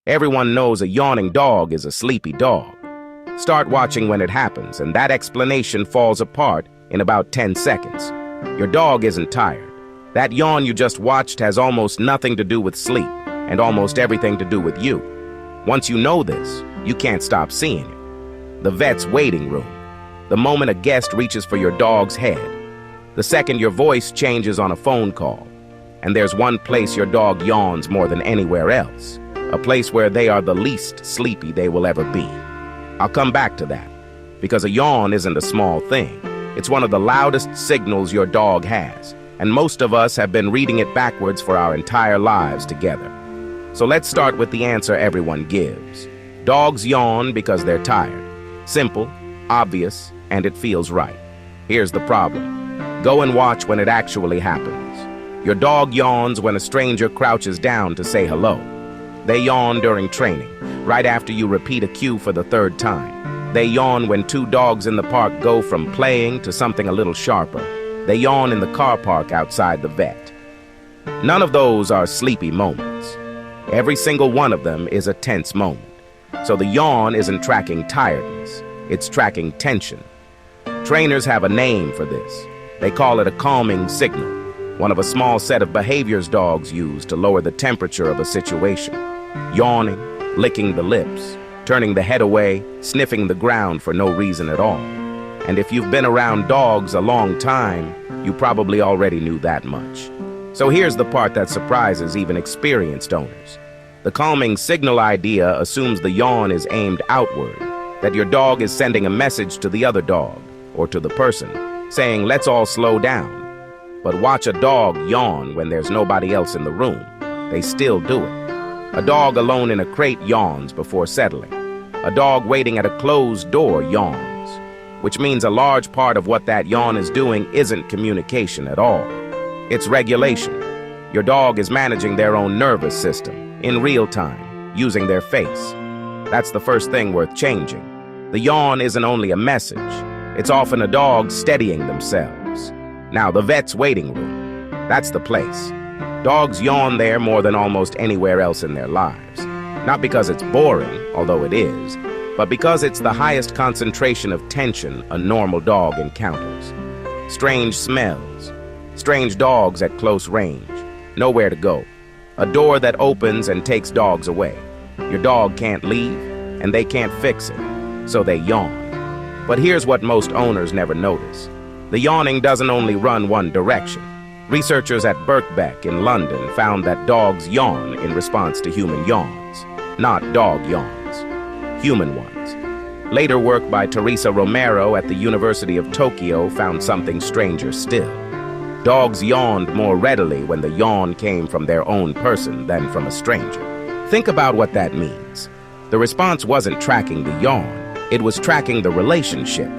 Everyone knows a yawning dog is a sleepy dog. Start watching when it happens, and that explanation falls apart in about 10 seconds. Your dog isn't tired. That yawn you just watched has almost nothing to do with sleep, and almost everything to do with you. Once you know this, you can't stop seeing it. The vet's waiting room. The moment a guest reaches for your dog's head. The second your voice changes on a phone call. And there's one place your dog yawns more than anywhere else. A place where they are the least sleepy they will ever be. I'll come back to that, because a yawn isn't a small thing. It's one of the loudest signals your dog has, and most of us have been reading it backwards for our entire lives together. So let's start with the answer everyone gives. Dogs yawn because they're tired. Simple, obvious, and it feels right. Here's the problem. Go and watch when it actually happens. Your dog yawns when a stranger crouches down to say hello. They yawn during training, right after you repeat a cue for the third time. They yawn when two dogs in the park go from playing to something a little sharper. They yawn in the car park outside the vet. None of those are sleepy moments. Every single one of them is a tense moment. So the yawn isn't tracking tiredness, it's tracking tension. Trainers have a name for this. They call it a calming signal, one of a small set of behaviors dogs use to lower the temperature of a situation. Yawning, licking the lips, turning the head away, sniffing the ground for no reason at all. And if you've been around dogs a long time, you probably already knew that much. So here's the part that surprises even experienced owners. The calming signal idea assumes the yawn is aimed outward, that your dog is sending a message to the other dog, or to the person, saying, let's all slow down. But watch a dog yawn when there's nobody else in the room. They still do it. A dog alone in a crate yawns before settling. A dog waiting at a closed door yawns, which means a large part of what that yawn is doing isn't communication at all. It's regulation. Your dog is managing their own nervous system in real time, using their face. That's the first thing worth changing. The yawn isn't only a message. It's often a dog steadying themselves. Now, the vet's waiting room. That's the place. Dogs yawn there more than almost anywhere else in their lives. Not because it's boring, although it is, but because it's the highest concentration of tension a normal dog encounters. Strange smells. Strange dogs at close range. Nowhere to go. A door that opens and takes dogs away. Your dog can't leave, and they can't fix it, so they yawn. But here's what most owners never notice. The yawning doesn't only run one direction. Researchers at Birkbeck in London found that dogs yawn in response to human yawns, not dog yawns, human ones. Later work by Teresa Romero at the University of Tokyo found something stranger still. Dogs yawned more readily when the yawn came from their own person than from a stranger. Think about what that means. The response wasn't tracking the yawn, it was tracking the relationship.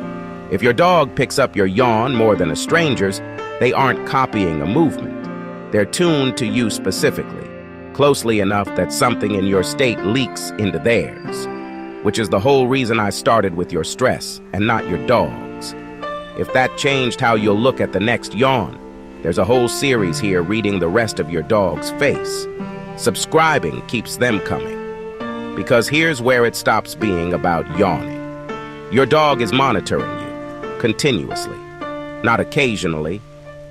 If your dog picks up your yawn more than a stranger's, they aren't copying a movement. They're tuned to you specifically, closely enough that something in your state leaks into theirs, which is the whole reason I started with your stress and not your dog's. If that changed how you'll look at the next yawn, there's a whole series here reading the rest of your dog's face. Subscribing keeps them coming. Because here's where it stops being about yawning. Your dog is monitoring you, continuously, not occasionally,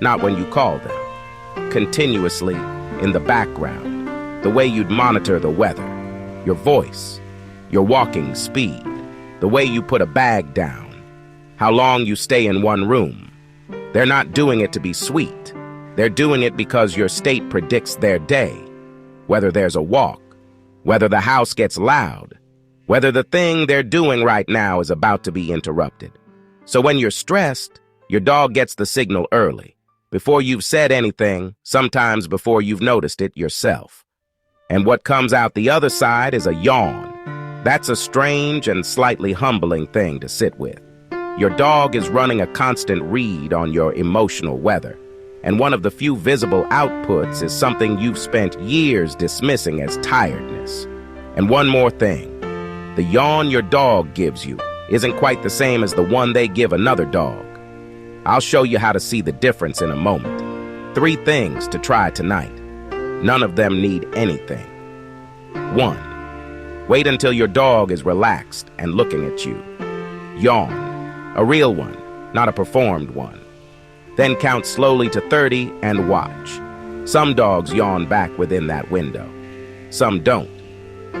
not when you call them. Continuously, in the background, the way you'd monitor the weather, your voice, your walking speed, the way you put a bag down, how long you stay in one room. They're not doing it to be sweet. They're doing it because your state predicts their day, whether there's a walk, whether the house gets loud, whether the thing they're doing right now is about to be interrupted. So when you're stressed, your dog gets the signal early, before you've said anything, sometimes before you've noticed it yourself. And what comes out the other side is a yawn. That's a strange and slightly humbling thing to sit with. Your dog is running a constant read on your emotional weather, and one of the few visible outputs is something you've spent years dismissing as tiredness. And one more thing, the yawn your dog gives you isn't quite the same as the one they give another dog. I'll show you how to see the difference in a moment. 3 things to try tonight. None of them need anything. 1. Wait until your dog is relaxed and looking at you. Yawn, a real one, not a performed one. Then count slowly to 30 and watch. Some dogs yawn back within that window. Some don't.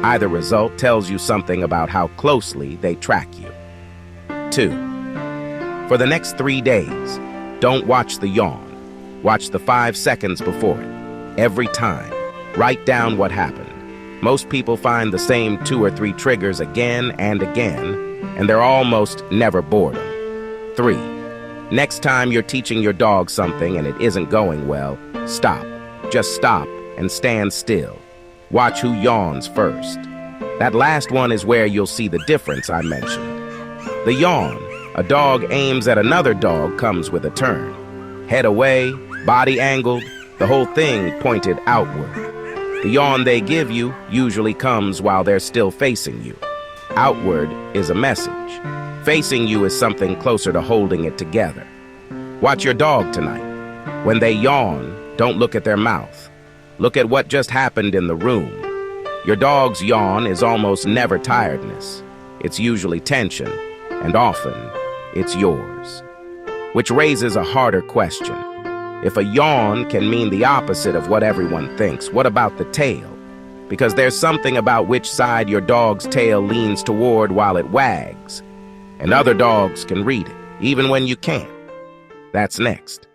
Either result tells you something about how closely they track you. 2. For the next 3 days, don't watch the yawn. Watch the 5 seconds before it. Every time, write down what happened. Most people find the same 2 or 3 triggers again and again, and they're almost never boredom. 3. Next time you're teaching your dog something and it isn't going well, stop. Just stop and stand still. Watch who yawns first. That last one is where you'll see the difference I mentioned. The yawn, a dog aims at another dog, comes with a turn. Head away, body angled, the whole thing pointed outward. The yawn they give you usually comes while they're still facing you. Outward is a message. Facing you is something closer to holding it together. Watch your dog tonight. When they yawn, don't look at their mouth. Look at what just happened in the room. Your dog's yawn is almost never tiredness. It's usually tension, and often it's yours. Which raises a harder question. If a yawn can mean the opposite of what everyone thinks, what about the tail? Because there's something about which side your dog's tail leans toward while it wags. And other dogs can read it, even when you can't. That's next.